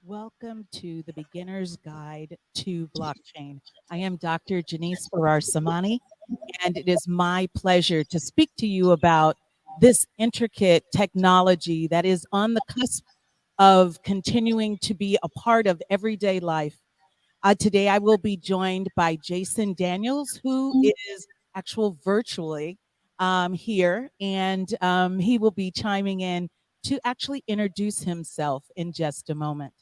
Welcome to the Beginner's Guide to Blockchain. I am Dr. Janice Farrar Samani, and it is my pleasure to speak to you about this intricate technology that is on the cusp of continuing to be a part of everyday life. Today, I will be joined by Jason Daniels, who is actual virtually here, and he will be chiming in to actually introduce himself in just a moment.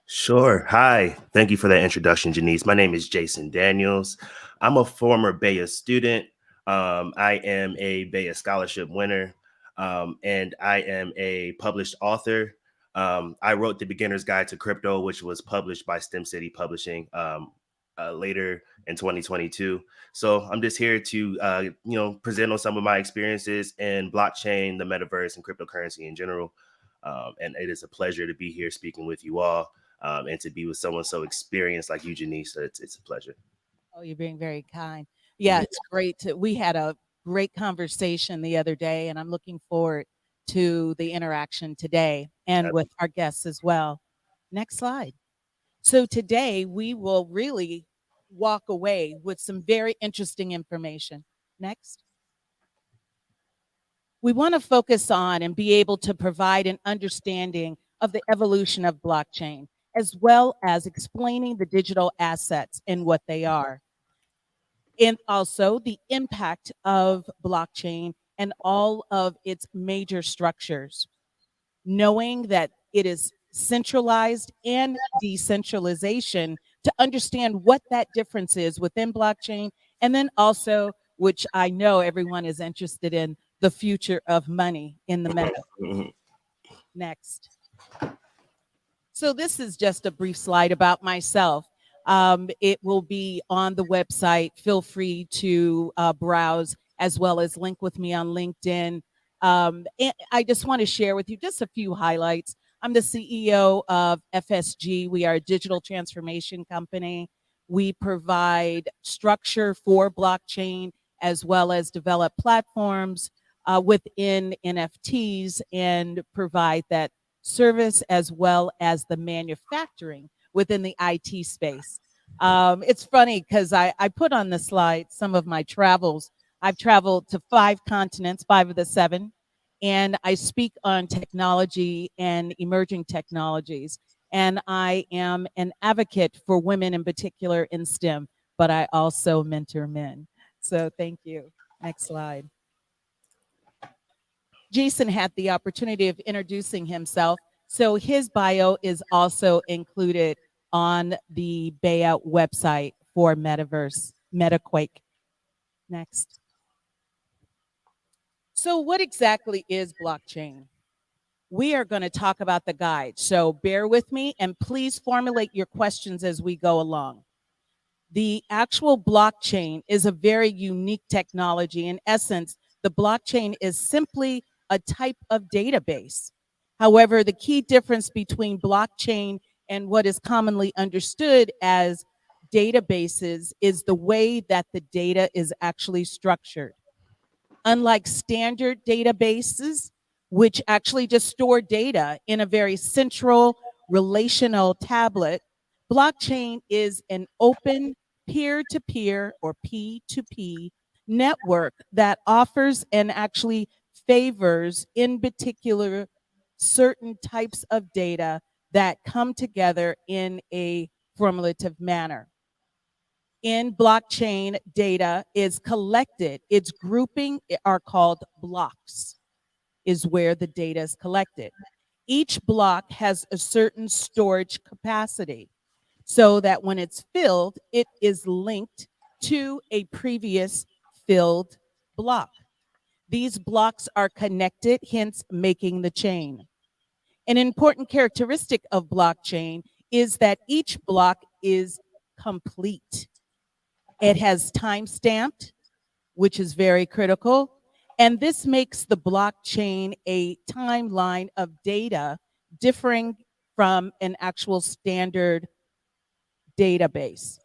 Sure. Hi. Thank you for that introduction, Janice. My name is Jason Daniels. I'm a former BEA student. I am a BEA scholarship winner, and I am a published author. I wrote The Beginner's Guide to Crypto, which was published by STEM City Publishing later in 2022. So I'm just here to, present on some of my experiences in blockchain, the metaverse, and cryptocurrency in general. And it is a pleasure to be here speaking with you all. And to be with someone so experienced like you, Janice, it's a pleasure. Oh, you're being very kind. Yeah, it's great we had a great conversation the other day, and I'm looking forward to the interaction today and with our guests as well. Next slide. So today we will really walk away with some very interesting information. Next. We want to focus on and be able to provide an understanding of the evolution of blockchain, as well as explaining the digital assets and what they are, and also the impact of blockchain and all of its major structures, knowing that it is centralized and decentralization, to understand what that difference is within blockchain, and then also, which I know everyone is interested in, the future of money in the meta. Next. So this is just a brief slide about myself. It will be on the website. Feel free to browse, as well as link with me on LinkedIn. And I just want to share with you just a few highlights. I'm the CEO of FSG. We are a digital transformation company. We provide structure for blockchain, as well as develop platforms within NFTs, and provide that service, as well as the manufacturing within the IT space. It's funny because I put on the slide some of my travels. I've traveled to 5 continents, 5 of the 7, and I speak on technology and emerging technologies. And I am an advocate for women in particular in STEM, but I also mentor men. So thank you. Next slide. Jason had the opportunity of introducing himself, so his bio is also included on the BEA website for Metaverse, MetaQuake. Next. So what exactly is blockchain? We are going to talk about the guide, so bear with me and please formulate your questions as we go along. The actual blockchain is a very unique technology. In essence, the blockchain is simply a type of database. However, the key difference between blockchain and what is commonly understood as databases is the way that the data is actually structured. Unlike standard databases, which actually just store data in a very central relational tablet, blockchain is an open peer-to-peer or P2P network that offers and actually favors, in particular, certain types of data that come together in a formulative manner. In blockchain, data is collected. Its grouping are called blocks, is where the data is collected. Each block has a certain storage capacity, so that when it's filled, it is linked to a previous filled block. These blocks are connected, hence making the chain. An important characteristic of blockchain is that each block is complete. It has time stamped, which is very critical. And this makes the blockchain a timeline of data differing from an actual standard database.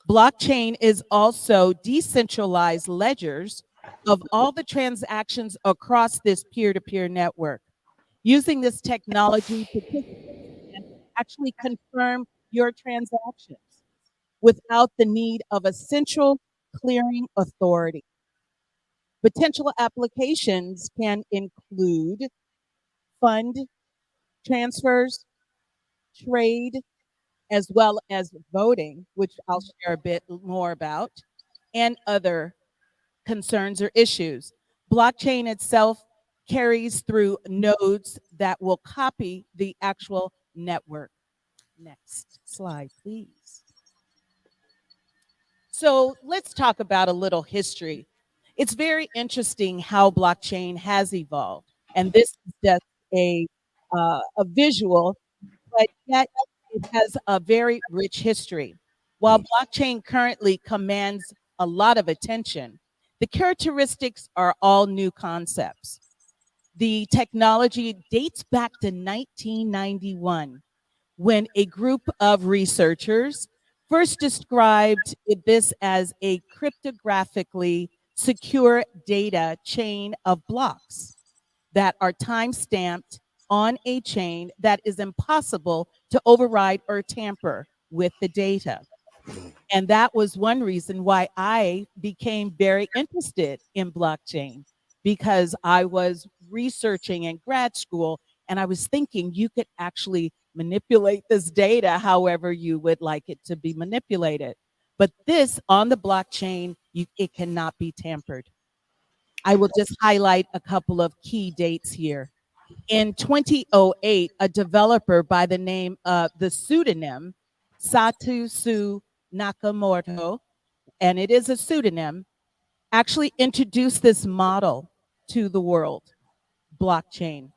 Blockchain is also decentralized ledgers of all the transactions across this peer-to-peer network. Using this technology, actually confirm your transactions without the need of a central clearing authority. Potential applications can include fund transfers, trade, as well as voting, which I'll share a bit more about, and other concerns or issues. Blockchain itself carries through nodes that will copy the actual network. Next slide, please. So let's talk about a little history. It's very interesting how blockchain has evolved. And this is just a visual, but yet it has a very rich history. While Hmm. blockchain currently commands a lot of attention, the characteristics are all new concepts. The technology dates back to 1991 when a group of researchers first described this as a cryptographically secure data chain of blocks that are time stamped on a chain that is impossible to override or tamper with the data. And that was one reason why I became very interested in blockchain, because I was researching in grad school and I was thinking you could actually manipulate this data however you would like it to be manipulated. But this on the blockchain, it cannot be tampered. I will just highlight a couple of key dates here. In 2008, a developer by the name of the pseudonym Satoshi Nakamoto, and it is a pseudonym, actually introduced this model to the world, blockchain.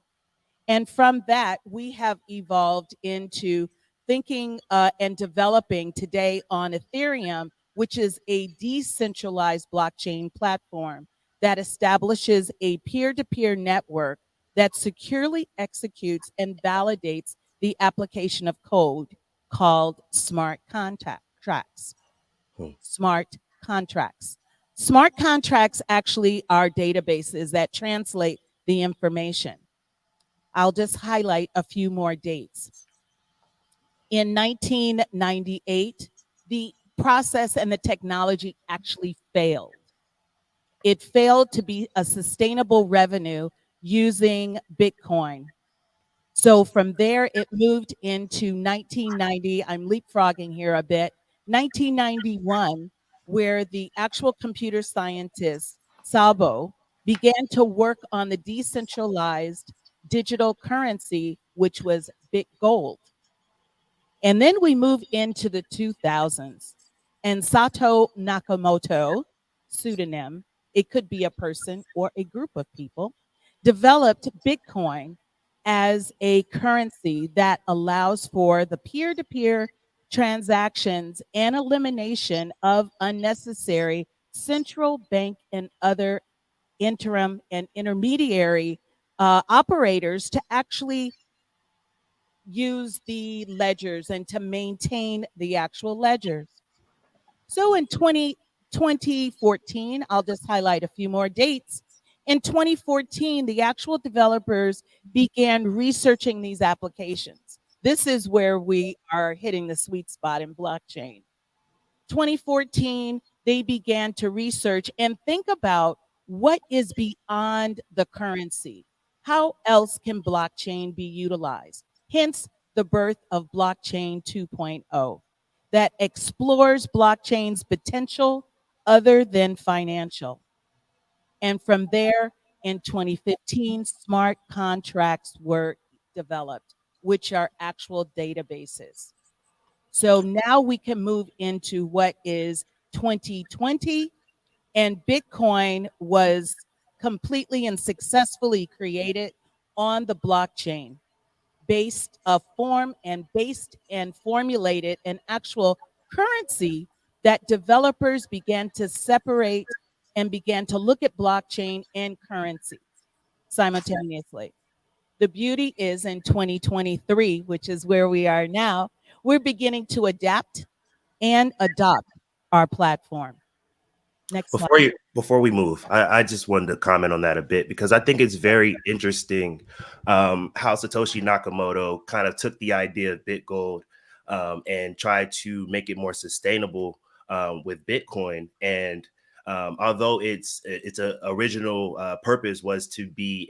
And from that, we have evolved into thinking and developing today on Ethereum, which is a decentralized blockchain platform that establishes a peer to peer network that securely executes and validates the application of code called smart contracts. Hmm. Smart contracts. Smart contracts actually are databases that translate the information. I'll just highlight a few more dates. In 1998, the process and the technology actually failed. It failed to be a sustainable revenue using Bitcoin. So from there, it moved into 1990. I'm leapfrogging here a bit. 1991, where the actual computer scientist Sabo began to work on the decentralized digital currency, which was BitGold. And then we move into the 2000s. And Sato Nakamoto, pseudonym, it could be a person or a group of people, developed Bitcoin as a currency that allows for the peer to peer transactions and elimination of unnecessary central bank and other interim and intermediary operators to actually use the ledgers and to maintain the actual ledgers. So in 2014, I'll just highlight a few more dates. In 2014, the actual developers began researching these applications. This is where we are hitting the sweet spot in blockchain. 2014, they began to research and think about what is beyond the currency. How else can blockchain be utilized? Hence, the birth of Blockchain 2.0 that explores blockchain's potential other than financial. And from there, in 2015, smart contracts were developed, which are actual databases. So now we can move into what is 2020, and Bitcoin was completely and successfully created on the blockchain, based a form and based and formulated an actual currency that developers began to separate and began to look at blockchain and currency simultaneously. The beauty is in 2023, which is where we are now, we're beginning to adapt and adopt our platform. Next slide. Before you Before we move, I just wanted to comment on that a bit because I think it's very interesting how Satoshi Nakamoto kind of took the idea of BitGold and tried to make it more sustainable with Bitcoin. And although its original purpose was to be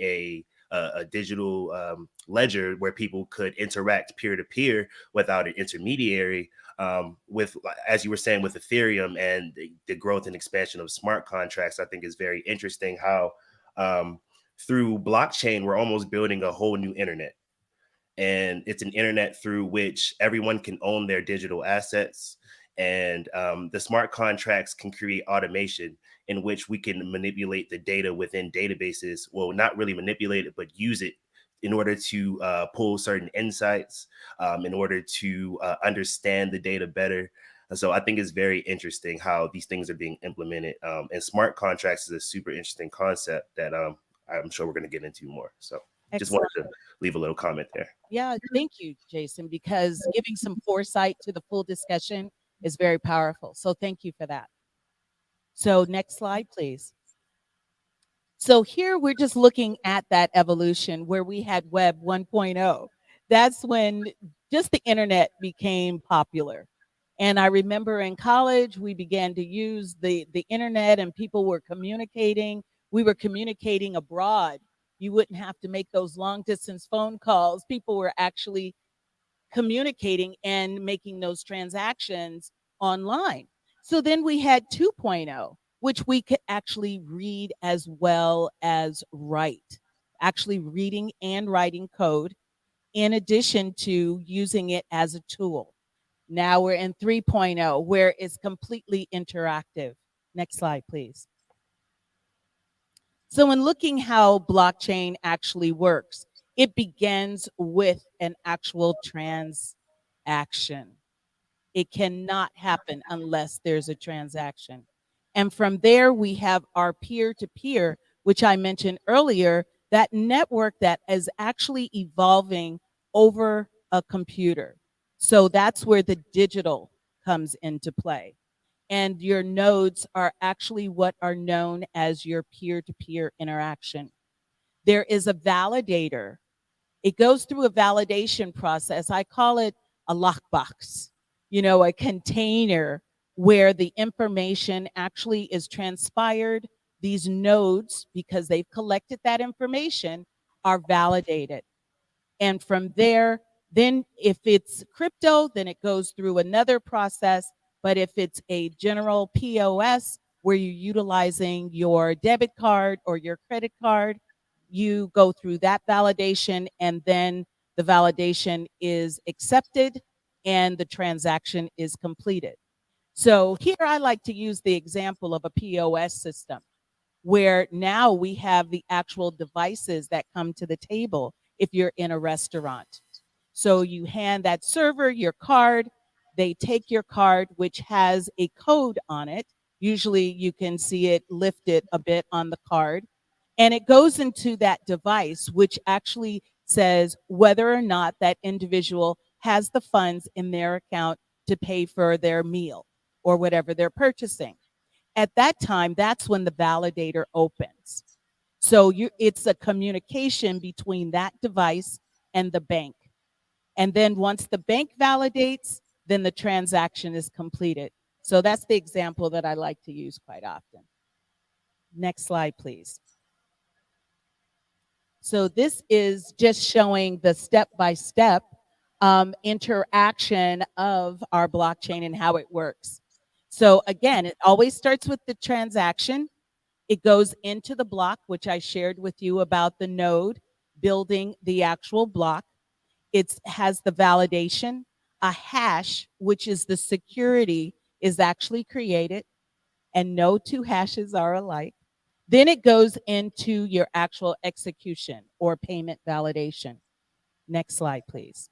a digital ledger where people could interact peer to peer without an intermediary, with, as you were saying, with Ethereum and the growth and expansion of smart contracts, I think is very interesting how through blockchain we're almost building a whole new internet, and it's an internet through which everyone can own their digital assets. And the smart contracts can create automation in which we can manipulate the data within databases. Well, not really manipulate it, but use it in order to pull certain insights, in order to understand the data better. And so I think it's very interesting how these things are being implemented. And smart contracts is a super interesting concept that I'm sure we're going to get into more. So just wanted Excellent. to leave a little comment there. Yeah, thank you, Jason, because giving some foresight to the full discussion is very powerful. So thank you for that. So next slide, please. So here we're just looking at that evolution where we had Web 1.0. That's when just the internet became popular. And I remember in college, we began to use the internet and people were communicating. We were communicating abroad. You wouldn't have to make those long distance phone calls. People were actually communicating and making those transactions online. So then we had 2.0, which we could actually read as well as write, actually reading and writing code, in addition to using it as a tool. Now we're in 3.0, where it's completely interactive. Next slide, please. So, in looking how blockchain actually works, it begins with an actual transaction. It cannot happen unless there's a transaction. And from there, we have our peer to peer, which I mentioned earlier, that network that is actually evolving over a computer. So that's where the digital comes into play. And your nodes are actually what are known as your peer to peer interaction. There is a validator. It goes through a validation process. I call it a lockbox, a container where the information actually is transpired. These nodes, because they've collected that information, are validated. And from there, then if it's crypto, then it goes through another process. But if it's a general POS where you're utilizing your debit card or your credit card, you go through that validation, and then the validation is accepted and the transaction is completed. So here I like to use the example of a POS system where now we have the actual devices that come to the table if you're in a restaurant. So you hand that server your card, they take your card, which has a code on it. Usually you can see it lifted a bit on the card, and it goes into that device, which actually says whether or not that individual has the funds in their account to pay for their meal or whatever they're purchasing. At that time, that's when the validator opens. So it's a communication between that device and the bank. And then once the bank validates, then the transaction is completed. So that's the example that I like to use quite often. Next slide, please. So this is just showing the step-by-step interaction of our blockchain and how it works. So again, it always starts with the transaction. It goes into the block, which I shared with you about the node building the actual block. It has the validation. A hash, which is the security, is actually created, and no two hashes are alike. Then it goes into your actual execution or payment validation. Next slide, please.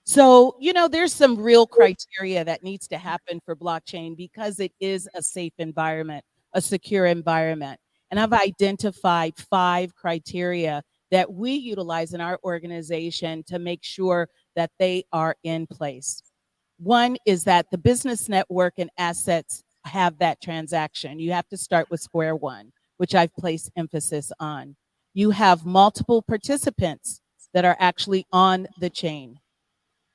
So, there's some real criteria that needs to happen for blockchain because it is a safe environment, a secure environment. And I've identified 5 criteria that we utilize in our organization to make sure that they are in place. One is that the business network and assets have that transaction. You have to start with square one, which I've placed emphasis on. You have multiple participants that are actually on the chain.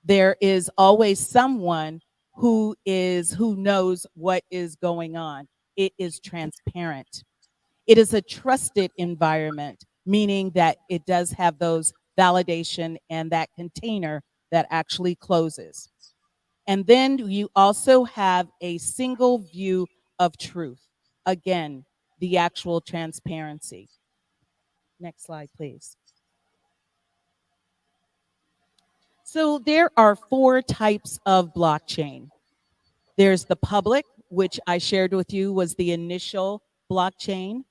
There is always someone who knows what is going on. It is transparent. It is a trusted environment, meaning that it does have those validation and that container that actually closes. And then you also have a single view of truth. Again, the actual transparency. Next slide, please. So there are four types of blockchain. There's the public, which I shared with you was the initial blockchain.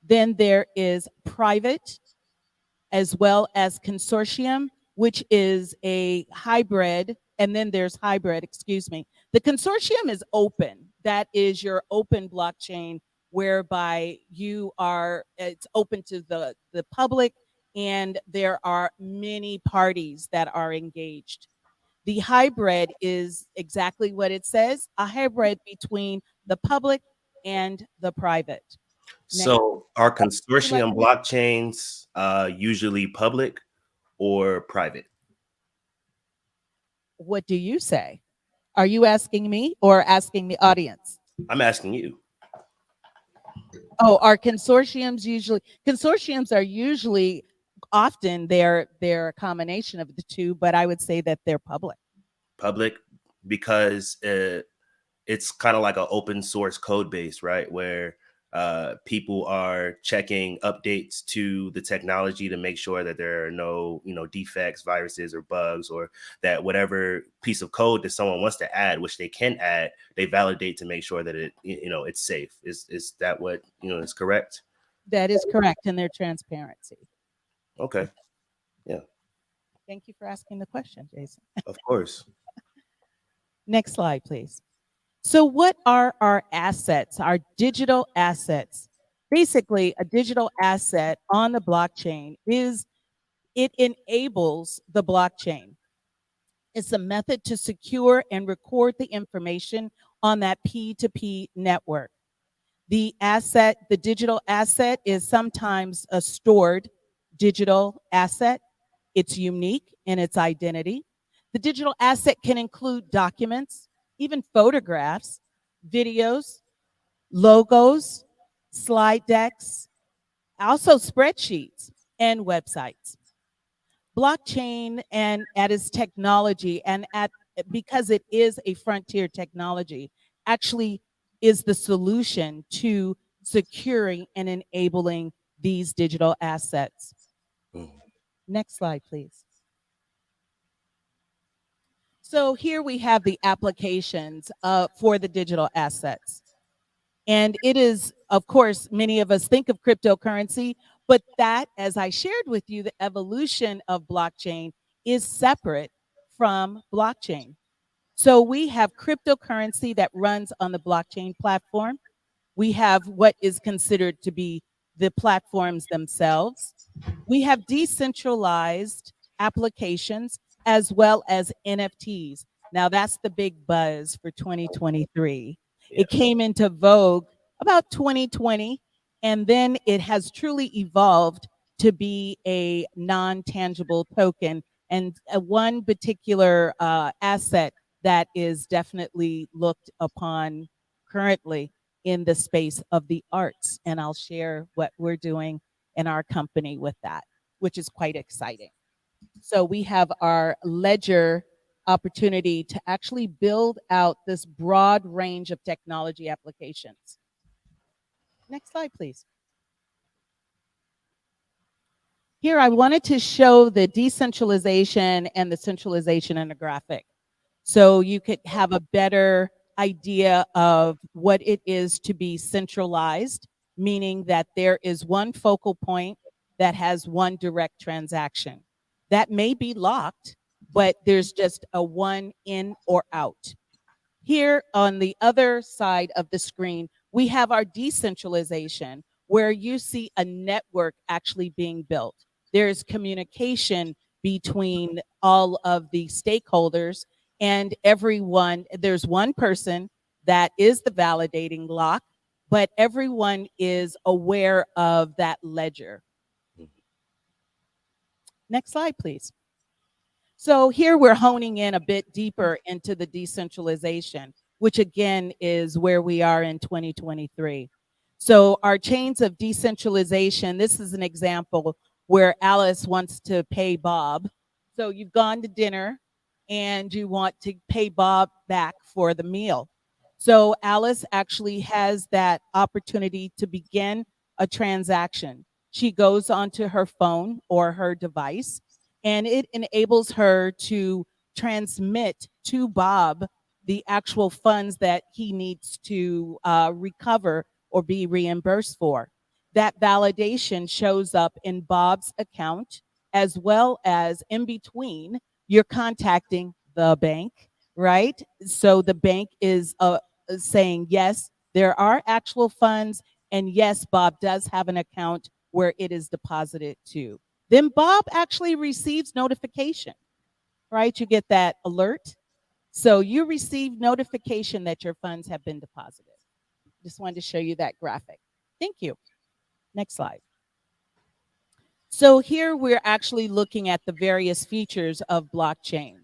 Then there is private, as well as consortium, which is a hybrid. And then there's hybrid, excuse me. The consortium is open. That is your open blockchain whereby it's open to the public and there are many parties that are engaged. The hybrid is exactly what it says, a hybrid between the public and the private. Next, So are what would you like consortium me? blockchains usually public or private? What do you say? Are you asking me or asking the audience? I'm asking you. Oh, are consortiums are usually often they're a combination of the two, but I would say that they're public. Public because it's kind of like an open source code base, right? Where people are checking updates to the technology to make sure that there are no, defects, viruses, or bugs, or that whatever piece of code that someone wants to add, which they can add, they validate to make sure that it's safe. Is that what is correct? That is correct in their transparency. Okay. Yeah, Thank you for asking the question, Jason. of course. Next slide, please. So, what are our assets, our digital assets? Basically, a digital asset on the blockchain is it enables the blockchain. It's a method to secure and record the information on that P2P network. The digital asset is sometimes a stored digital asset. It's unique in its identity. The digital asset can include documents, even photographs, videos, logos, slide decks, also spreadsheets and websites. Blockchain and at its technology and at because it is a frontier technology actually is the solution to securing and enabling these digital assets. Mhm. Next slide, please. So here we have the applications for the digital assets. And it is, of course, many of us think of cryptocurrency, but that, as I shared with you, the evolution of blockchain is separate from blockchain. So we have cryptocurrency that runs on the blockchain platform. We have what is considered to be the platforms themselves. We have decentralized applications as well as NFTs. Now, that's the big buzz for 2023. Yeah. It came into vogue about 2020, and then it has truly evolved to be a non tangible token and one particular asset that is definitely looked upon currently in the space of the arts. And I'll share what we're doing in our company with that, which is quite exciting. So we have our ledger opportunity to actually build out this broad range of technology applications. Next slide, please. Here, I wanted to show the decentralization and the centralization in a graphic. So you could have a better idea of what it is to be centralized, meaning that there is one focal point that has one direct transaction. That may be locked, but there's just a one in or out. Here on the other side of the screen, we have our decentralization, where you see a network actually being built. There's communication between all of the stakeholders, And everyone, there's one person that is the validating block, but everyone is aware of that ledger. Next slide, please. So here we're honing in a bit deeper into the decentralization, which again is where we are in 2023. So our chains of decentralization, this is an example where Alice wants to pay Bob. So you've gone to dinner and you want to pay Bob back for the meal. So Alice actually has that opportunity to begin a transaction. She goes onto her phone or her device, and it enables her to transmit to Bob the actual funds that he needs to recover or be reimbursed for. That validation shows up in Bob's account, as well as in between, you're contacting the bank, right? So the bank is saying, yes, there are actual funds, and yes, Bob does have an account where it is deposited to. Then Bob actually receives notification, right? You get that alert. So you receive notification that your funds have been deposited. Just wanted to show you that graphic. Thank you. Next slide. So here we're actually looking at the various features of blockchain.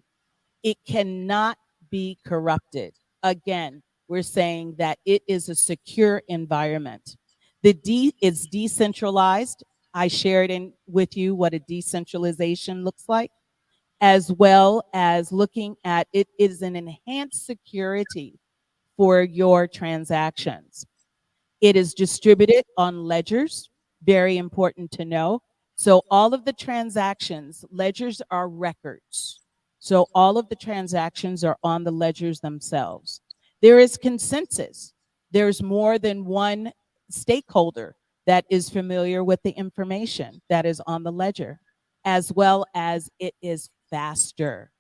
It cannot be corrupted. Again, we're saying that it is a secure environment. The D is decentralized. I shared with you what a decentralization looks like, as well as looking at it is an enhanced security for your transactions. It is distributed on ledgers, very important to know. So all of the transactions, ledgers are records. So all of the transactions are on the ledgers themselves. There is consensus. There's more than one stakeholder that is familiar with the information that is on the ledger, as well as it is faster.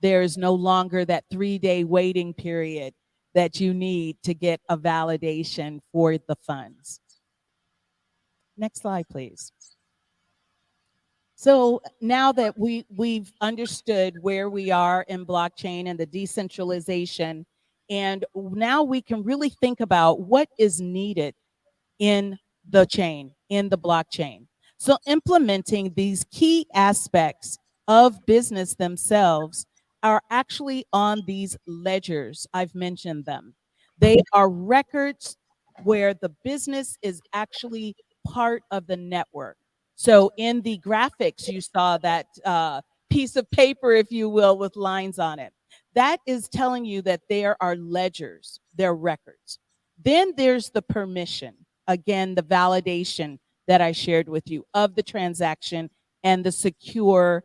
There is no longer that 3-day waiting period that you need to get a validation for the funds. Next slide, please. So now that we've understood where we are in blockchain and the decentralization, and now we can really think about what is needed in the chain, in the blockchain. So implementing these key aspects of business themselves are actually on these ledgers. I've mentioned them. They are records where the business is actually part of the network. So in the graphics, you saw that piece of paper, if you will, with lines on it. That is telling you that there are ledgers, they're records. Then there's the permission, again, the validation that I shared with you of the transaction and the secure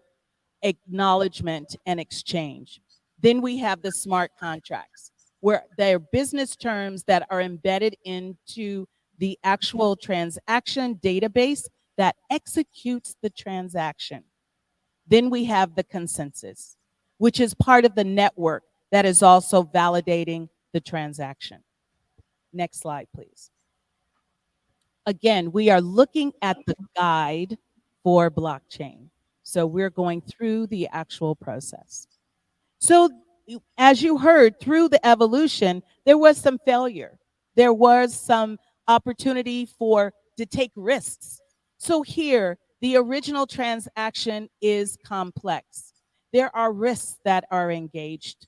acknowledgement and exchange. Then we have the smart contracts, where they're business terms that are embedded into the actual transaction database that executes the transaction. Then we have the consensus, which is part of the network that is also validating the transaction. Next slide, please. Again, we are looking at the guide for blockchain. So we're going through the actual process. So as you heard through the evolution, there was some failure. There was some opportunity for to take risks. So here, the original transaction is complex. There are risks that are engaged.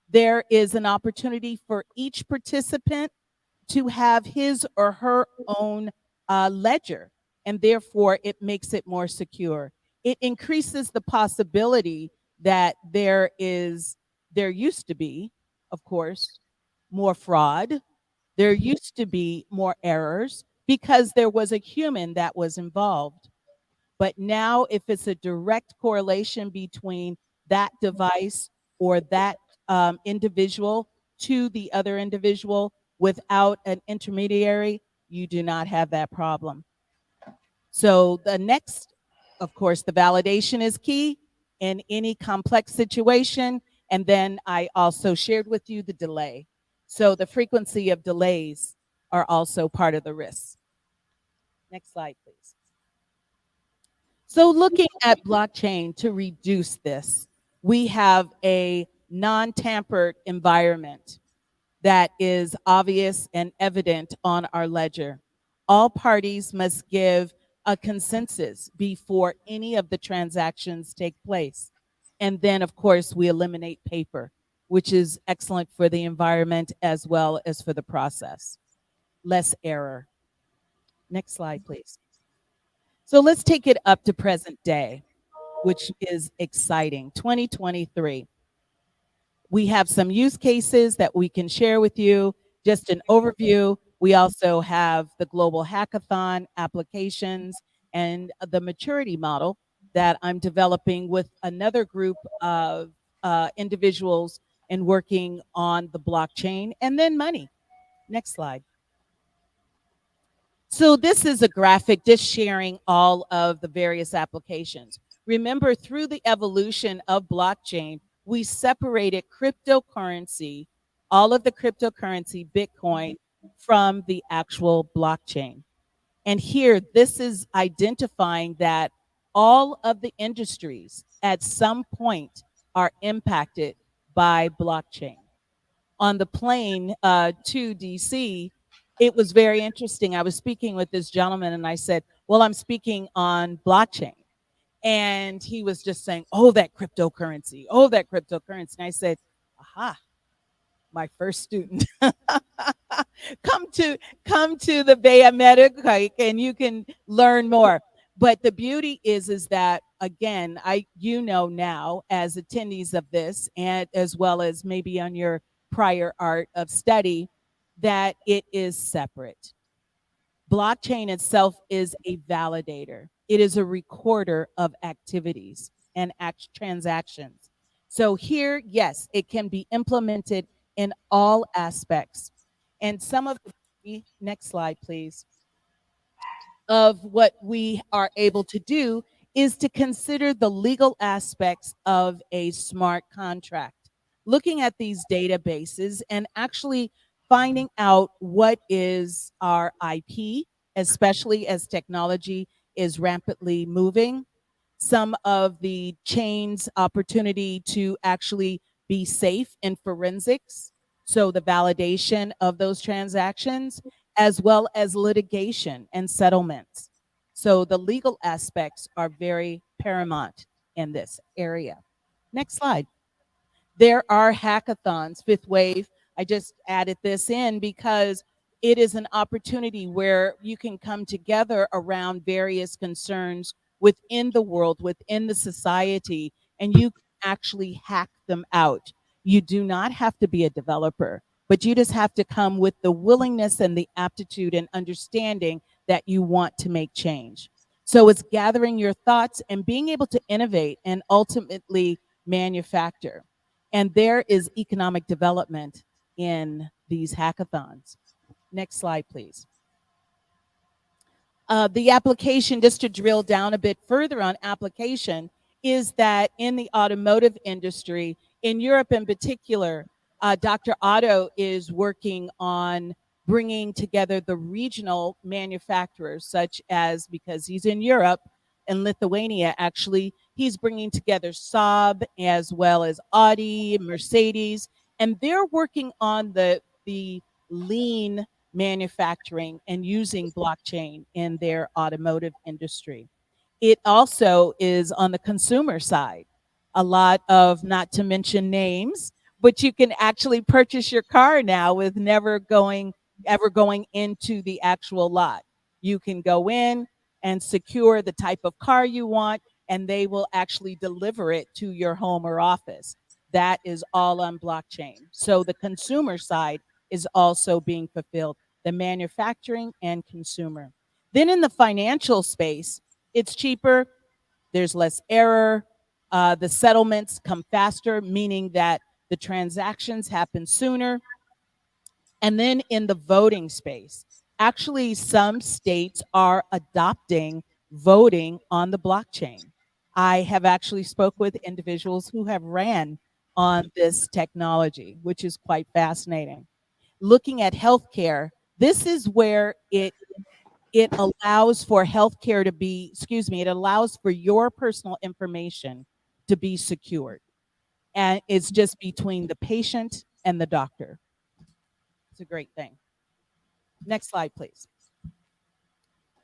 There is an opportunity for each participant to have his or her own ledger, and therefore it makes it more secure. It increases the possibility that there used to be, of course, more fraud. There used to be more errors because there was a human that was involved. But now, if it's a direct correlation between that device or that individual to the other individual without an intermediary, you do not have that problem. So, the next, of course, the validation is key in any complex situation. And then I also shared with you the delay. So, the frequency of delays are also part of the risk. Next slide, please. So looking at blockchain to reduce this, we have a non-tampered environment that is obvious and evident on our ledger. All parties must give a consensus before any of the transactions take place. And then, of course, we eliminate paper, which is excellent for the environment as well as for the process. Less error. Next slide, please. So let's take it up to present day, which is exciting. 2023. We have some use cases that we can share with you, just an overview. We also have the global hackathon applications and the maturity model that I'm developing with another group of individuals and working on the blockchain, and then money. Next slide. So this is a graphic just sharing all of the various applications. Remember, through the evolution of blockchain, we separated cryptocurrency, all of the cryptocurrency, Bitcoin, from the actual blockchain. And here, this is identifying that all of the industries at some point are impacted by blockchain. On the plane to DC, it was very interesting. I was speaking with this gentleman and I said, well, I'm speaking on blockchain. And he was just saying, oh, that cryptocurrency, oh, that cryptocurrency. And I said, aha, my first student. come to come to the Bay Medica and you can learn more. But the beauty is that again, now as attendees of this, and as well as maybe on your prior art of study, that it is separate. Blockchain itself is a validator. It is a recorder of activities and transactions. So here, yes, it can be implemented in all aspects. And some of the next slide, please, of what we are able to do is to consider the legal aspects of a smart contract, looking at these databases and actually finding out what is our IP, especially as technology is rapidly moving. Some of the chains' opportunity to actually be safe in forensics, so the validation of those transactions, as well as litigation and settlements. So the legal aspects are very paramount in this area. Next slide. There are hackathons, fifth wave. I just added this in because it is an opportunity where you can come together around various concerns within the world, within the society, and you can actually hack them out. You do not have to be a developer, but you just have to come with the willingness and the aptitude and understanding that you want to make change. So it's gathering your thoughts and being able to innovate and ultimately manufacture. And there is economic development in these hackathons. Next slide, please. The application, just to drill down a bit further on application, is that in the automotive industry, in Europe in particular, Dr. Otto is working on bringing together the regional manufacturers, such as, because he's in Europe and Lithuania, actually, he's bringing together Saab as well as Audi, Mercedes, and they're working on the lean manufacturing and using blockchain in their automotive industry. It also is on the consumer side. A lot of, not to mention names, but you can actually purchase your car now with never going ever going into the actual lot. You can go in and secure the type of car you want, and they will actually deliver it to your home or office. That is all on blockchain. So the consumer side is also being fulfilled, the manufacturing and consumer. Then in the financial space, it's cheaper, there's less error, the settlements come faster, meaning that the transactions happen sooner. And then in the voting space, actually, some states are adopting voting on the blockchain. I have actually spoke with individuals who have ran on this technology, which is quite fascinating. Looking at healthcare, this is where it allows for healthcare to be, excuse me, it allows for your personal information to be secured. and it's just between the patient and the doctor. It's a great thing. Next slide, please.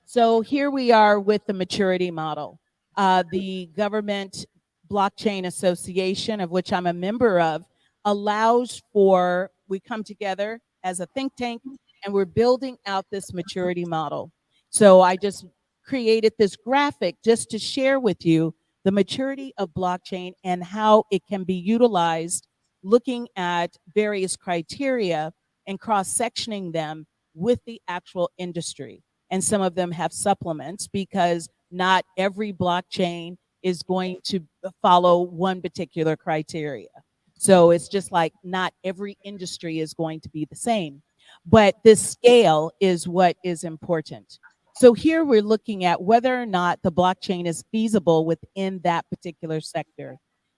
So here we are with the maturity model. The Government Blockchain Association, of which I'm a member of, allows for, we come together as a think tank and we're building out this maturity model. So I just created this graphic just to share with you the maturity of blockchain and how it can be utilized, looking at various criteria and cross-sectioning them with the actual industry. And some of them have supplements because not every blockchain is going to follow one particular criteria. So it's just like not every industry is going to be the same. But this scale is what is important. So here we're looking at whether or not the blockchain is feasible within that particular sector.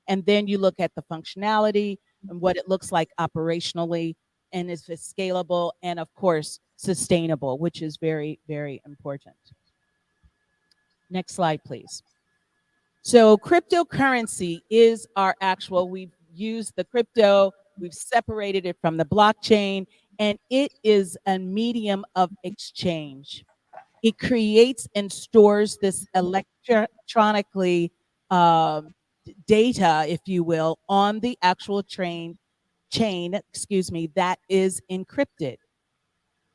And then you look at the functionality and what it looks like operationally, and if it's scalable, and of course, sustainable, which is very, very important. Next slide, please. So cryptocurrency is our actual, we've used the crypto, we've separated it from the blockchain, and it is a medium of exchange. It creates and stores this electronically data, if you will, on the actual chain, that is encrypted.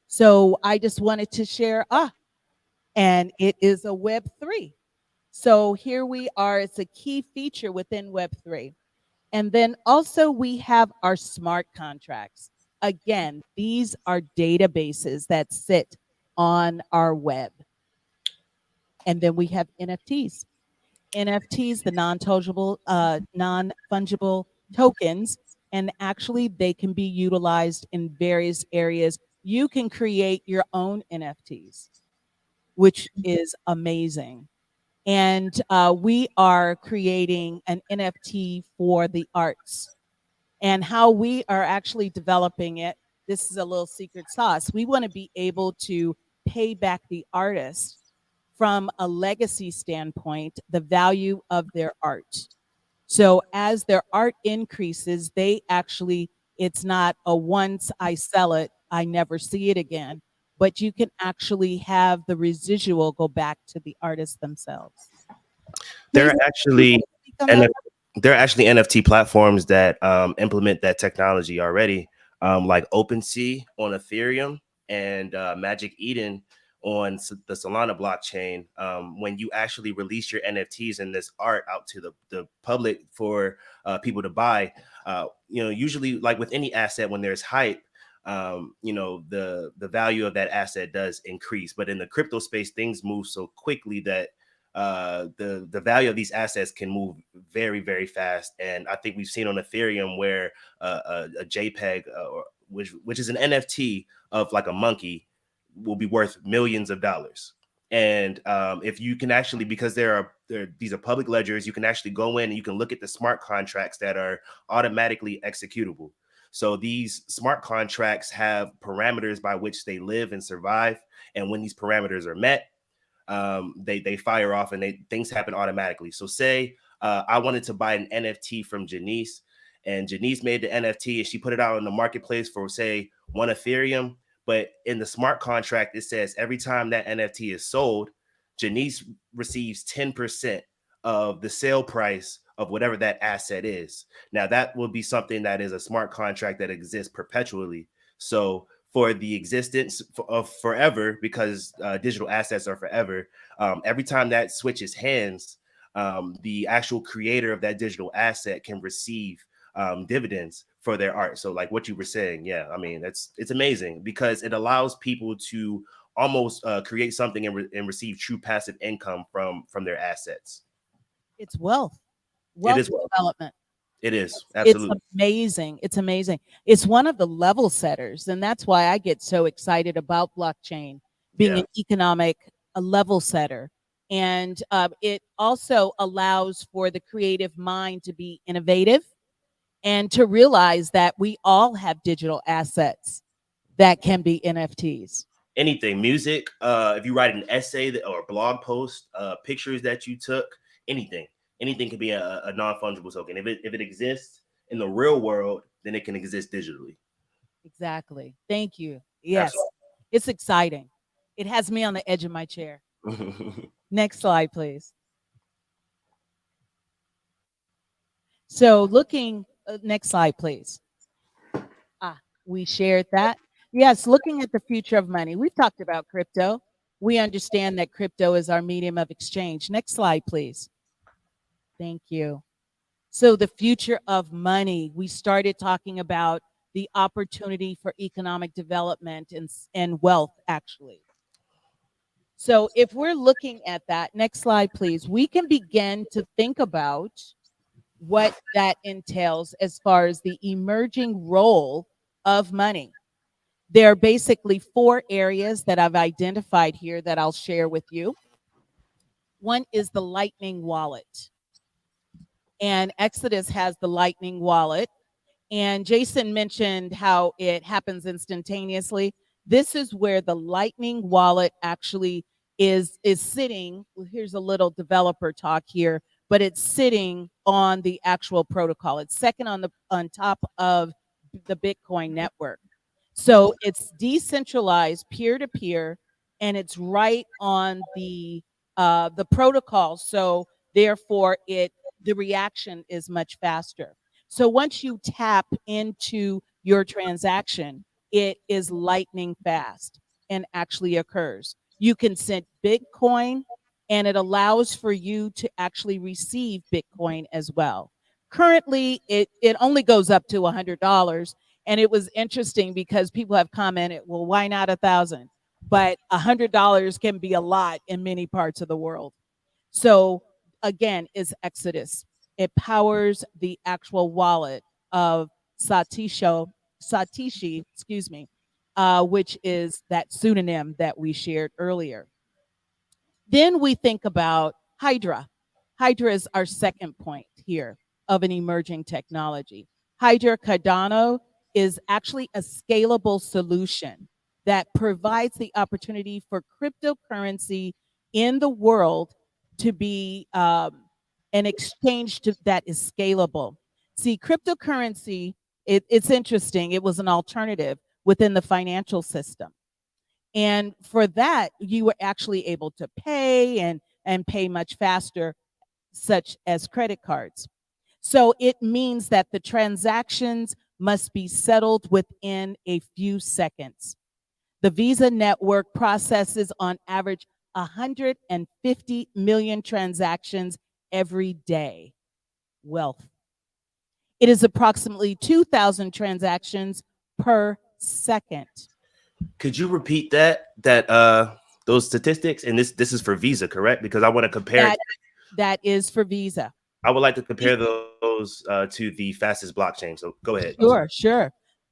So I just wanted to share, and it is a Web3. So here we are, it's a key feature within Web3. And then also we have our smart contracts. Again, these are databases that sit on our web. And then we have NFTs. NFTs, the non-fungible tokens, and actually they can be utilized in various areas. You can create your own NFTs, which is amazing. And we are creating an NFT for the arts. And how we are actually developing it, this is a little secret sauce. We want to be able to pay back the artist from a legacy standpoint, the value of their art. So as their art increases, they actually, it's not a once I sell it, I never see it again, but you can actually have the residual go back to the artists themselves. There Please, are actually speak on and that. there are actually NFT platforms that implement that technology already, like OpenSea on Ethereum and Magic Eden on the Solana blockchain. When you actually release your NFTs and this art out to the public for people to buy, usually like with any asset, when there's hype, the value of that asset does increase. But in the crypto space, things move so quickly that the value of these assets can move very, very fast. And I think we've seen on Ethereum where a JPEG, which is an NFT of like a monkey, will be worth millions of dollars. And if you can actually, because these are public ledgers, you can actually go in and you can look at the smart contracts that are automatically executable. So these smart contracts have parameters by which they live and survive. And when these parameters are met, they fire off and things happen automatically. So say I wanted to buy an NFT from Janice, and Janice made the NFT and she put it out in the marketplace for say 1 Ethereum. But in the smart contract, it says every time that NFT is sold, Janice receives 10% of the sale price of whatever that asset is. Now that will be something that is a smart contract that exists perpetually. So for the existence of forever, because digital assets are forever, every time that switches hands, the actual creator of that digital asset can receive dividends for their art. So like what you were saying, yeah, I mean, it's amazing because it allows people to almost create something and receive true passive income from their assets. It's wealth, It wealth is well. development. It is It's absolutely. amazing. It's amazing. It's one of the level setters, and that's why I get so excited about blockchain being Yeah. an economic a level setter. And it also allows for the creative mind to be innovative and to realize that we all have digital assets that can be NFTs. Anything, music, if you write an essay or a blog post, pictures that you took, anything can be a non-fungible token if it exists. in the real world than it can exist digitally. Exactly. Thank you. Yes, Absolutely. it's exciting. It has me on the edge of my chair. Next slide, please. So, looking, next slide, please. Ah, we shared that. Yes, looking at the future of money. We've talked about crypto. We understand that crypto is our medium of exchange. Next slide, please. Thank you. So, the future of money. We started talking about the opportunity for economic development and wealth, actually. So, if we're looking at that, next slide, please, we can begin to think about what that entails as far as the emerging role of money. There are basically four areas that I've identified here that I'll share with you. One is the Lightning Wallet, and Exodus has the Lightning Wallet. And Jason mentioned how it happens instantaneously. This is where the Lightning Wallet actually is sitting. Well, here's a little developer talk here, but it's sitting on the actual protocol. It's second on top of the Bitcoin network. So it's decentralized, peer to peer, and it's right on the protocol. So therefore, it the reaction is much faster. So once you tap into your transaction, it is lightning fast and actually occurs. You can send Bitcoin, and it allows for you to actually receive Bitcoin as well. Currently, it only goes up to $100, and it was interesting because people have commented, well, why not 1,000? But $100 can be a lot in many parts of the world. So again, is Exodus. It powers the actual wallet of Satishi, excuse me, which is that pseudonym that we shared earlier. Then we think about Hydra. Hydra is our second point here of an emerging technology. Hydra Cardano is actually a scalable solution that provides the opportunity for cryptocurrency in the world to be an exchange that is scalable. See, cryptocurrency, it's interesting. It was an alternative within the financial system. And for that, you were actually able to pay and pay much faster, such as credit cards. So it means that the transactions must be settled within a few seconds. The Visa network processes on average 150 million transactions every day. Wealth. It is approximately 2,000 transactions per second. Could you repeat those statistics? And this is for Visa, correct? Because I want to compare it. That is for Visa. I would like to compare those to the fastest blockchain. So go ahead. Sure.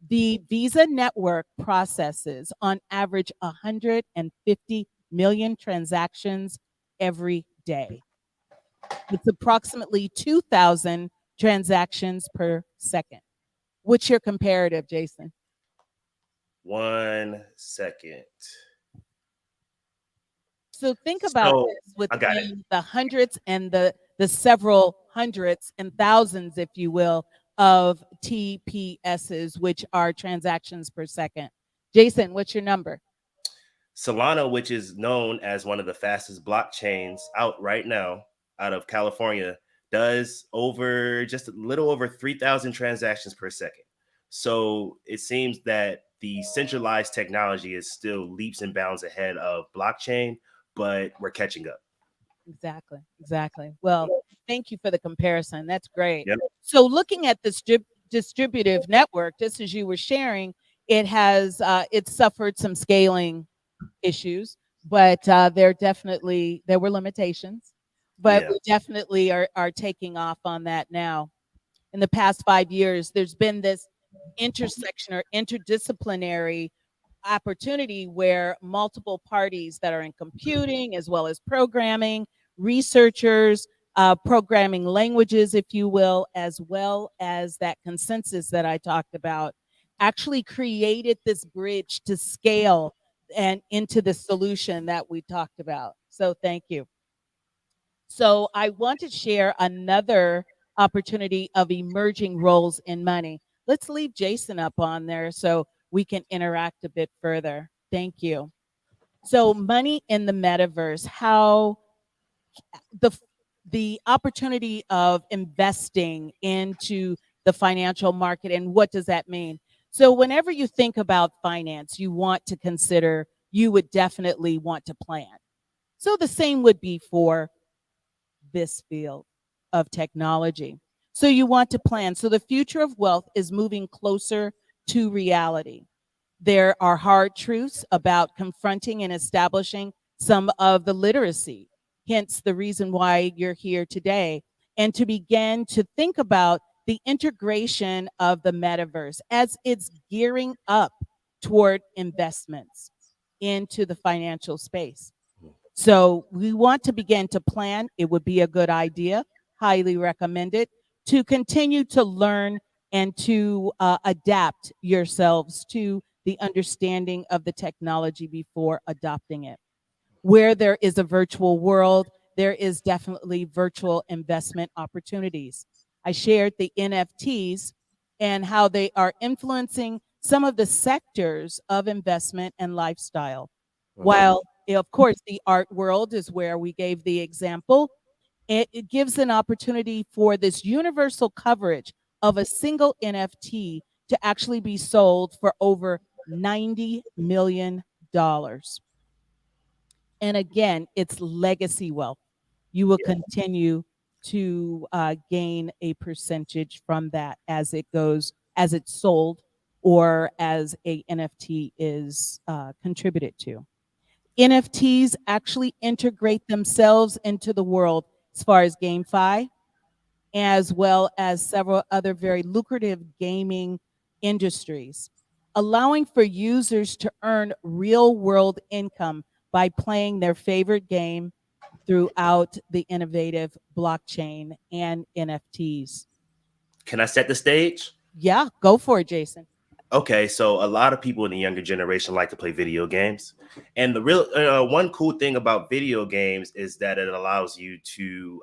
The Visa network processes on average 150 million transactions every day. It's approximately 2,000 transactions per second. What's your comparative, Jason? 1 second. So think about this I got it. within the hundreds and the several hundreds and thousands, if you will, of TPSs, which are transactions per second. Jason, what's your number? Solana, which is known as one of the fastest blockchains out right now, out of California, does over just a little over 3,000 transactions per second. So it seems that the centralized technology is still leaps and bounds ahead of blockchain, but we're catching up. Exactly. Well, thank you for the comparison. That's great. Yep. So, looking at this distributive network, just as you were sharing, it suffered some scaling issues, but there were limitations, but Yeah. we definitely are taking off on that now. In the past 5 years, there's been this intersection or interdisciplinary opportunity where multiple parties that are in computing as well as programming, researchers, programming languages, if you will, as well as that consensus that I talked about, actually created this bridge to scale and into the solution that we talked about. So thank you. So I want to share another opportunity of emerging roles in money. Let's leave Jason up on there so we can interact a bit further. Thank you. So, money in the metaverse, how the the opportunity of investing into the financial market, and what does that mean? So whenever you think about finance, you want to consider, you would definitely want to plan. So the same would be for this field of technology. So you want to plan. So the future of wealth is moving closer to reality. There are hard truths about confronting and establishing some of the literacy, hence the reason why you're here today, and to begin to think about the integration of the metaverse as it's gearing up toward investments into the financial space. So we want to begin to plan. It would be a good idea, highly recommended, to continue to learn and to adapt yourselves to the understanding of the technology before adopting it. Where there is a virtual world, there is definitely virtual investment opportunities. I shared the NFTs and how they are influencing some of the sectors of investment and lifestyle. Mhm. While, of course, the art world is where we gave the example, it gives an opportunity for this universal coverage of a single NFT to actually be sold for over $90 million. And again, it's legacy wealth. You will Yeah. continue to gain a percentage from that as it goes, as it's sold, or as a NFT is contributed to. NFTs actually integrate themselves into the world as far as GameFi, as well as several other very lucrative gaming industries, allowing for users to earn real world income by playing their favorite game throughout the innovative blockchain and NFTs. Can I set the stage? Yeah, go for it, Jason. Okay, so a lot of people in the younger generation like to play video games, and the real one cool thing about video games is that it allows you to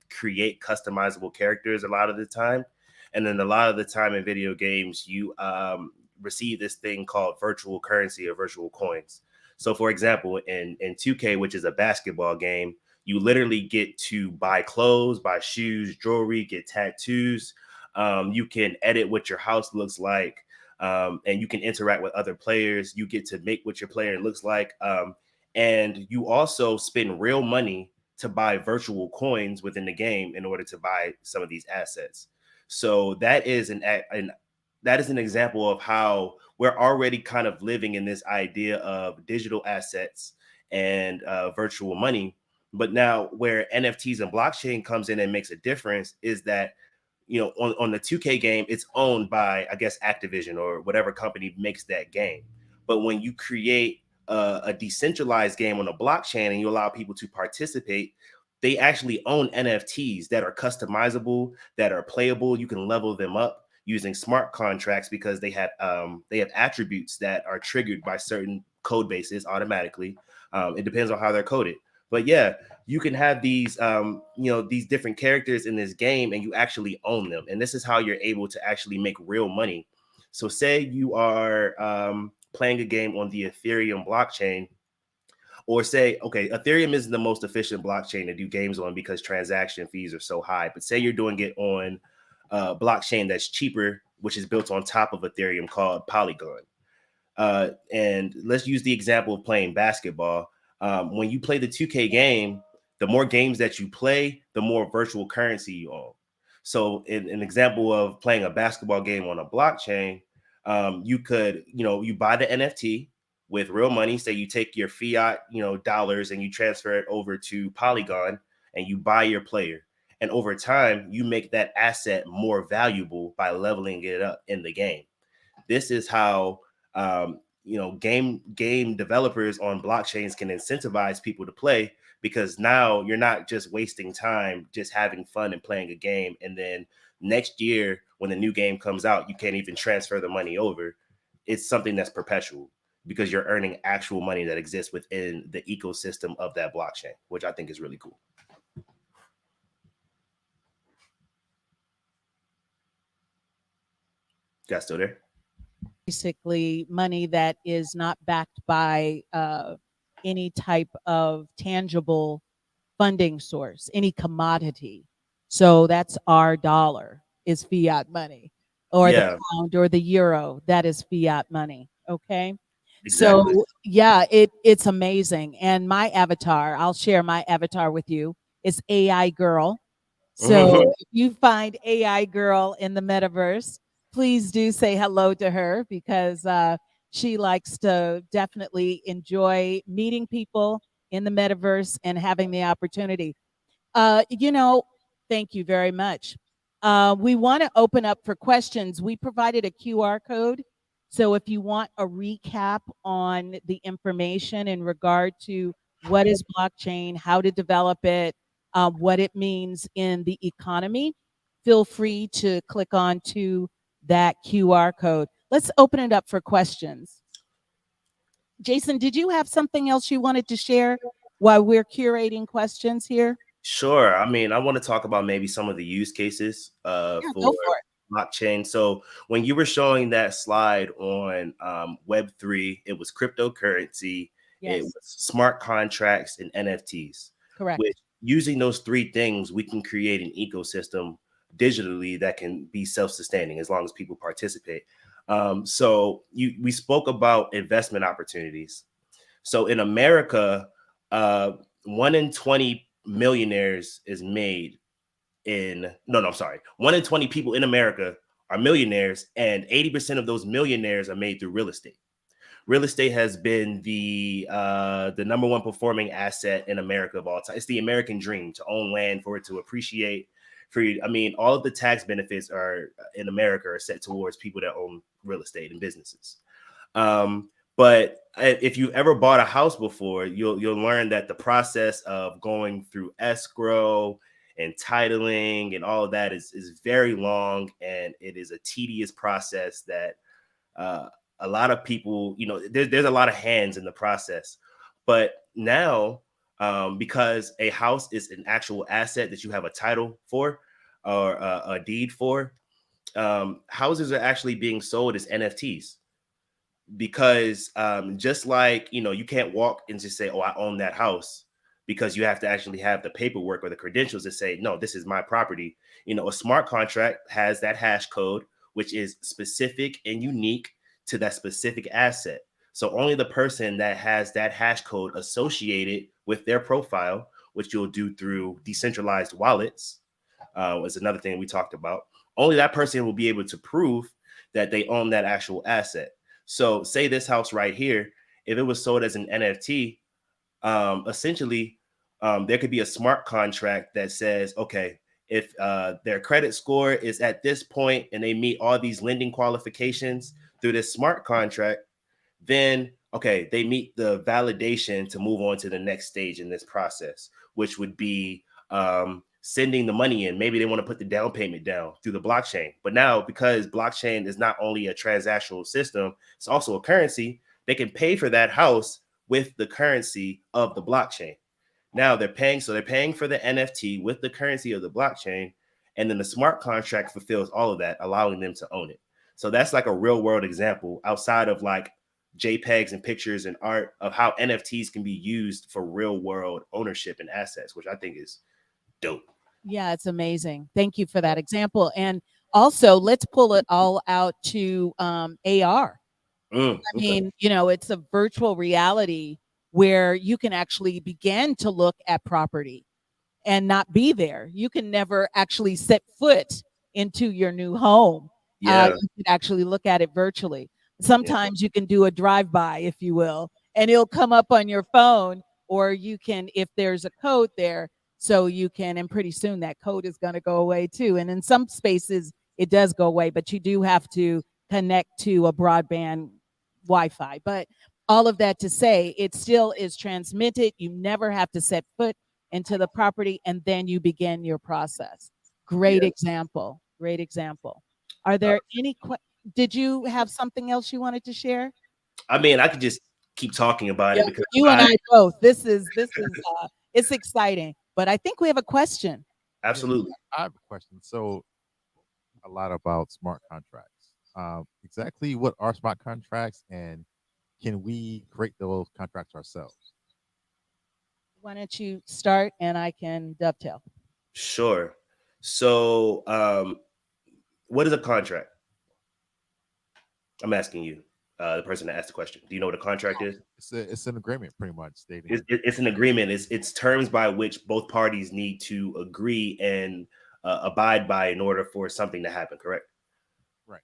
create customizable characters a lot of the time, and then a lot of the time in video games you receive this thing called virtual currency or virtual coins. So, for example, in 2K, which is a basketball game, you literally get to buy clothes, buy shoes, jewelry, get tattoos. You can edit what your house looks like, and you can interact with other players. You get to make what your player looks like, and you also spend real money to buy virtual coins within the game in order to buy some of these assets. So that is an example of how we're already kind of living in this idea of digital assets and virtual money. But now, where NFTs and blockchain comes in and makes a difference is that, on the 2K game, it's owned by, I guess, Activision or whatever company makes that game. But when you create a decentralized game on a blockchain and you allow people to participate, they actually own NFTs that are customizable, that are playable. You can level them up using smart contracts because they have attributes that are triggered by certain code bases automatically. It depends on how they're coded. But yeah, you can have these different characters in this game and you actually own them. And this is how you're able to actually make real money. So say you are playing a game on the Ethereum blockchain, or say, okay, Ethereum isn't the most efficient blockchain to do games on because transaction fees are so high. But say you're doing it on a blockchain that's cheaper, which is built on top of Ethereum, called Polygon. And let's use the example of playing basketball. When you play the 2K game, the more games that you play, the more virtual currency you own. So, in an example of playing a basketball game on a blockchain, you could, you buy the NFT with real money. Say you take your fiat, dollars, and you transfer it over to Polygon, and you buy your player. And over time, you make that asset more valuable by leveling it up in the game. This is how game developers on blockchains can incentivize people to play, because now you're not just wasting time just having fun and playing a game, and then next year when the new game comes out you can't even transfer the money over. It's something that's perpetual because you're earning actual money that exists within the ecosystem of that blockchain, which I think is really cool. Got still there? Basically money that is not backed by any type of tangible funding source, any commodity. So that's our dollar is fiat money, or the Yeah, pound or the euro, that is fiat money. Okay. exactly. So yeah, it's amazing. And my avatar, I'll share my avatar with you, is AI girl. So if you find AI girl in the metaverse, please do say hello to her because she likes to definitely enjoy meeting people in the metaverse and having the opportunity. You know, thank you very much. We want to open up for questions. We provided a QR code. So if you want a recap on the information in regard to what is blockchain, how to develop it, what it means in the economy, feel free to click on to that QR code. Let's open it up for questions. Jason, did you have something else you wanted to share while we're curating questions here? Sure. I mean, I want to talk about maybe some of the use cases Yeah, for go for it. blockchain. So when you were showing that slide on Web3, it was cryptocurrency, it was Yes, smart contracts, and NFTs. Which correct. using those three things, we can create an ecosystem digitally that can be self-sustaining as long as people participate. We spoke about investment opportunities. So in America, uh, 1 in 20 millionaires is made in no, I'm sorry. 1 in 20 people in America are millionaires, and 80% of those millionaires are made through real estate. Real estate has been the number one performing asset in America of all time. It's the American dream to own land, for it to appreciate. I mean, all of the tax benefits are in America are set towards people that own real estate and businesses. But if you've ever bought a house before, you'll learn that the process of going through escrow and titling and all of that is very long, and it is a tedious process that uh, a lot of people, there's a lot of hands in the process. But now, because a house is an actual asset that you have a title for or a deed for, houses are actually being sold as NFTs, because just like you can't walk and just say, oh, I own that house, because you have to actually have the paperwork or the credentials to say, no, this is my property. A smart contract has that hash code, which is specific and unique to that specific asset. So only the person that has that hash code associated with their profile, which you'll do through decentralized wallets, was another thing we talked about. Only that person will be able to prove that they own that actual asset. So, say this house right here, if it was sold as an NFT, essentially, there could be a smart contract that says, okay, if their credit score is at this point and they meet all these lending qualifications through this smart contract, then okay, they meet the validation to move on to the next stage in this process, which would be sending the money in. Maybe they want to put the down payment down through the blockchain. But now, because blockchain is not only a transactional system, it's also a currency, they can pay for that house with the currency of the blockchain. Now they're paying for the NFT with the currency of the blockchain, and then the smart contract fulfills all of that, allowing them to own it. So that's like a real world example outside of like JPEGs and pictures and art of how NFTs can be used for real world ownership and assets, which I think is dope. Yeah, it's amazing. Thank you for that example. And also, let's pull it all out to AR. I Okay. mean, you know, it's a virtual reality where you can actually begin to look at property and not be there. You can never actually set foot into your new home. Yeah. You can actually look at it virtually. Yeah. Sometimes you can do a drive by, if you will, and it'll come up on your phone, or you can, if there's a code there, so you can, and pretty soon that code is going to go away too. And in some spaces, it does go away, but you do have to connect to a broadband Wi Fi. But all of that to say, it still is transmitted. You never have to set foot into the property, and then you begin your process. Great Yeah. example. Great example. Are Uh, there any did you have something else you wanted to share? I mean, I could just keep talking about Yeah, it because you and I I both. This is it's exciting. But I think we have a question. Yeah, absolutely. I have a question. So, a lot about smart contracts. Exactly what are smart contracts, and can we create those contracts ourselves? Why don't you start and I can dovetail? Sure. So, what is a contract? I'm asking you, the person that asked the question. Do you know what a contract is? It's an agreement, pretty much It's, stating. it's an agreement. It's terms by which both parties need to agree and abide by in order for something to happen. Correct. Right.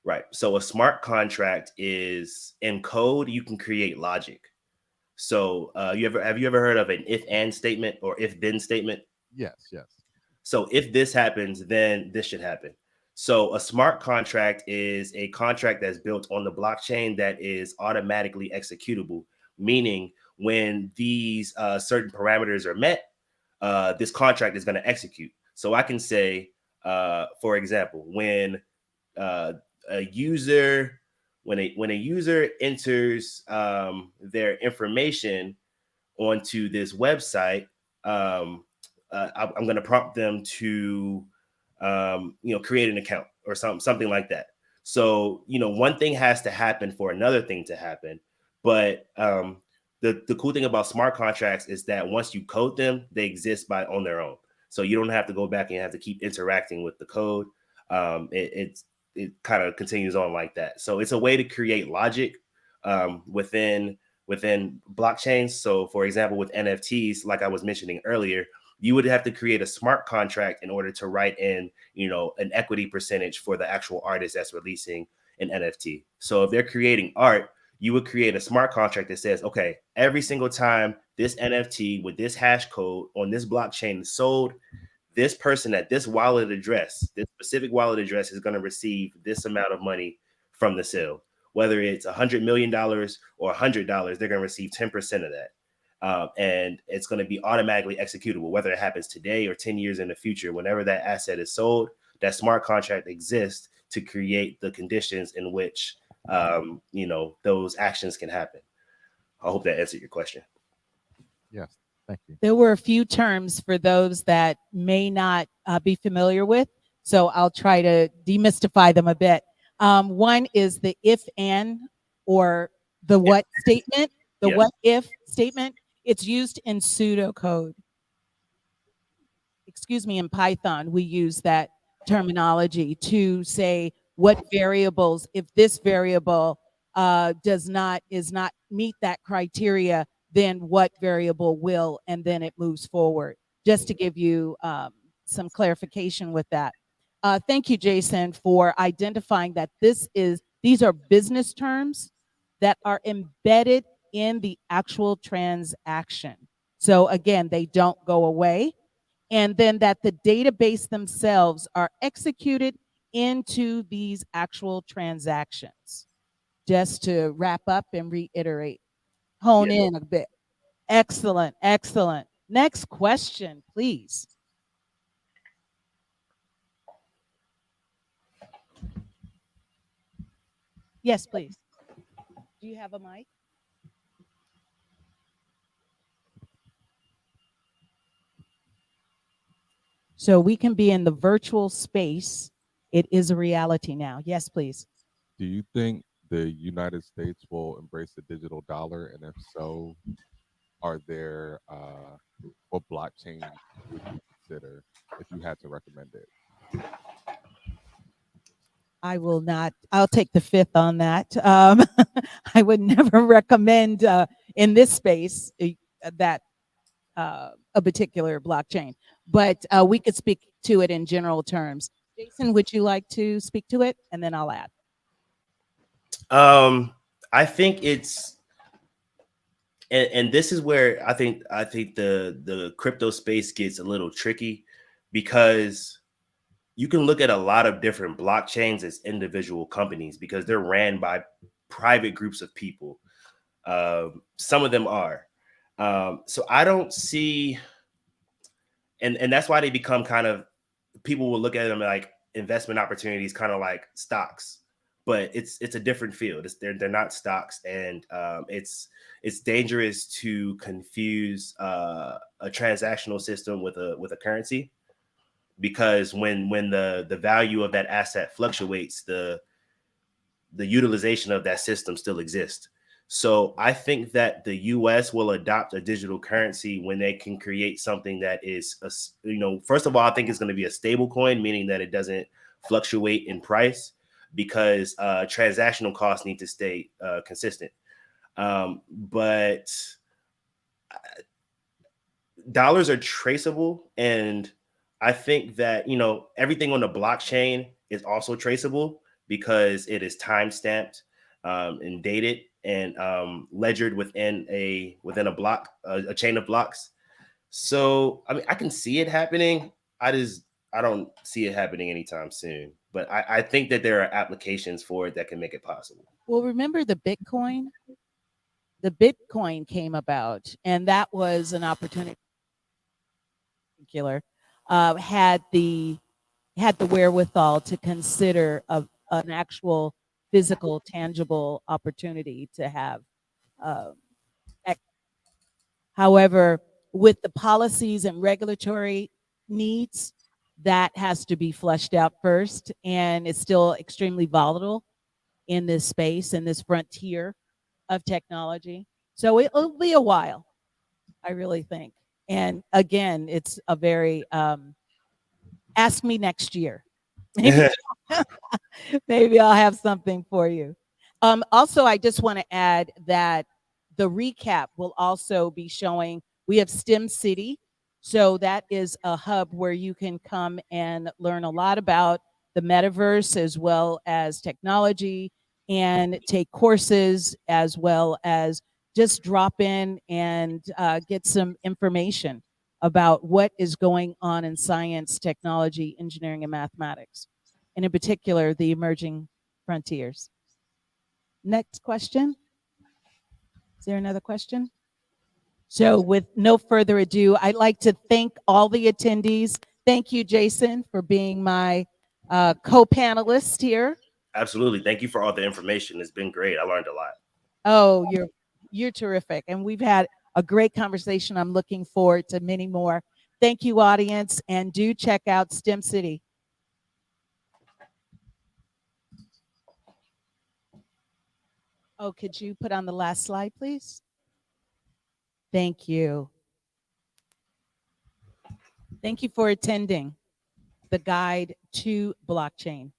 Right. So a smart contract is in code. You can create logic. So you ever heard of an if and statement or if then statement? Yes. Yes. So if this happens, then this should happen. So a smart contract is a contract that's built on the blockchain that is automatically executable, meaning when these certain parameters are met, this contract is going to execute. So I can say, for example, uh, a user when a user enters their information onto this website, um, I'm going to prompt them to, create an account or something like that. So, one thing has to happen for another thing to happen. But the cool thing about smart contracts is that once you code them, they exist by on their own. So you don't have to go back and have to keep interacting with the code. It kind of continues on like that. So it's a way to create logic within blockchains. So, for example, with NFTs, like I was mentioning earlier, you would have to create a smart contract in order to write in, an equity percentage for the actual artist that's releasing an NFT. So, if they're creating art, you would create a smart contract that says, okay, every single time this NFT with this hash code on this blockchain is sold, this person at this wallet address, this specific wallet address, is going to receive this amount of money from the sale. Whether it's $100 million or $100, they're going to receive 10% of that. And it's going to be automatically executable, whether it happens today or 10 years in the future. Whenever that asset is sold, that smart contract exists to create the conditions in which those actions can happen. I hope that answered your question. Yes. Thank you. There were a few terms for those that may not be familiar with, so I'll try to demystify them a bit. One is the if and or the Yeah. what statement, the Yeah. what if statement. It's used in pseudocode. Excuse me, in Python, we use that terminology to say what variables, if this variable does not is not meet that criteria, then what variable will, and then it moves forward. Just to give you some clarification with that. Thank you, Jason, for identifying that these are business terms that are embedded in the actual transaction. So again, they don't go away, and then that the database themselves are executed into these actual transactions. Just to wrap up and reiterate, hone Yeah. in a bit. Excellent, excellent. Next question, please. Yes, please. Do you have a mic? So we can be in the virtual space. It is a reality now. Yes, please. Do you think the United States will embrace the digital dollar? And if so, are there what blockchain would you consider if you had to recommend it? I will not. I'll take the fifth on that. I would never recommend in this space that a particular blockchain, but we could speak to it in general terms. Jason, would you like to speak to it, and then I'll add. Um, I think it's and this is where I think the crypto space gets a little tricky because you can look at a lot of different blockchains as individual companies because they're ran by private groups of people. Some of them are. So I don't see, and that's why they become kind of, people will look at them like investment opportunities, kind of like stocks, but it's a different field. They're not stocks, and it's dangerous to confuse a transactional system with a currency, because when the value of that asset fluctuates, the utilization of that system still exists. So I think that the U.S. will adopt a digital currency when they can create something that is, first of all, I think it's going to be a stable coin, meaning that it doesn't fluctuate in price because transactional costs need to stay consistent. But dollars are traceable, and I think that everything on the blockchain is also traceable because it is time stamped and dated and ledgered within a block, a chain of blocks. So I mean, I can see it happening. I don't see it happening anytime soon, but I think that there are applications for it that can make it possible. Well, remember the Bitcoin? The Bitcoin came about, and that was an opportunity. Particular, had the wherewithal to consider an actual physical, tangible opportunity to have. Uh, However, with the policies and regulatory needs, that has to be fleshed out first, and it's still extremely volatile in this space, in this frontier of technology. So it'll be a while, I really think. And again, it's a very ask me next year. Maybe maybe I'll have something for you. Also, I just want to add that the recap will also be showing we have STEM City. So that is a hub where you can come and learn a lot about the metaverse as well as technology and take courses as well as just drop in and get some information about what is going on in science, technology, engineering, and mathematics, and in particular, the emerging frontiers. Next question. Is there another question? So, with no further ado, I'd like to thank all the attendees. Thank you, Jason, for being my co-panelist here. Absolutely. Thank you for all the information. It's been great. I learned a lot. Oh, you're terrific, and we've had a great conversation. I'm looking forward to many more. Thank you, audience, and do check out STEM City. Oh, could you put on the last slide, please? Thank you. Thank you for attending the guide to blockchain.